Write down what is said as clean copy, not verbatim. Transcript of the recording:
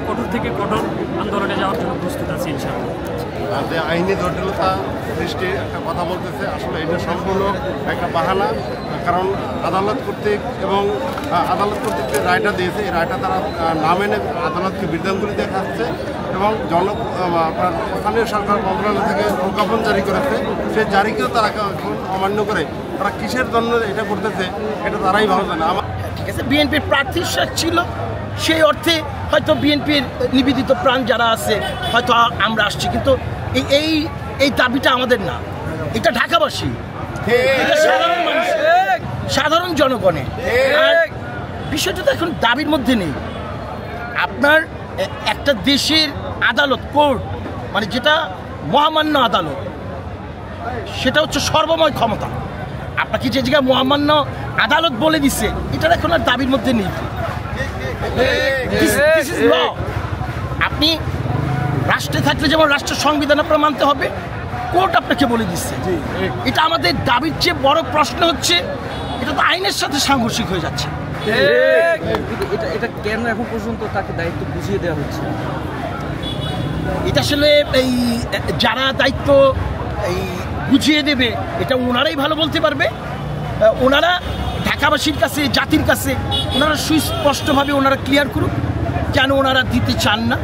কঠোর থেকে কঠোর আন্দোলনে যাওয়ার জন্য প্রস্তুত আছি ইনশাআল্লাহ। আইনি জটিলতা সৃষ্টি একটা কথা বলতেছে, আসলে এটা সম্পূর্ণ একটা বাহানা। কারণ আদালত কর্তৃক যে রায়টা দিয়েছে, এই রায়টা তারা না মেনে আদালতকে বিধানগুলি দেখাচ্ছে এবং আপনার স্থানীয় সরকার মন্ত্রণালয় থেকে প্রজ্ঞাপন জারি করেছে, সেই জারিকেও তারা এখন অমান্য করে তারা কিসের জন্য এটা করতেছে এটা তারাই ভালো জানে। ঠিক আছে, বিএনপির প্রার্থীর ছিল, সেই অর্থে হয়তো বিএনপির নিবেদিত প্রাণ যারা আছে হয়তো আমরা আসছি, কিন্তু এই দাবিটা আমাদের না, এটা ঢাকাবাসী, এটা সাধারণ মানুষ, সাধারণ জনগণের। আর বিষয়টা তো এখন দাবির মধ্যে নেই। আপনার একটা দেশের আদালত, কোর্ট, মানে যেটা মহামান্য আদালত, সেটা হচ্ছে সর্বময় ক্ষমতা। আপনাকে যে জায়গায় মহামান্য আদালত বলে দিচ্ছে, এটার এখন আর দাবির মধ্যে নেই। আপনি রাষ্ট্রে থাকলে যেমন রাষ্ট্রের সংবিধান আপনার মানতে হবে, কোর্ট আপনাকে বলে দিচ্ছে। এটা আমাদের দাবির চেয়ে বড় প্রশ্ন হচ্ছে, এটা তো আইনের সাথে সাংঘর্ষিক হয়ে যাচ্ছে। এটা কেন এখন পর্যন্ত তাকে দায়িত্ব বুঝিয়ে দেওয়া হচ্ছে? এটা আসলে এই যারা দায়িত্ব বুঝিয়ে দেবে, এটা ওনারাই ভালো বলতে পারবে। ওনারা ঢাকাবাসীর কাছে, জাতির কাছে ওনারা সুস্পষ্টভাবে ওনারা ক্লিয়ার করুক কেন ওনারা দিতে চান না।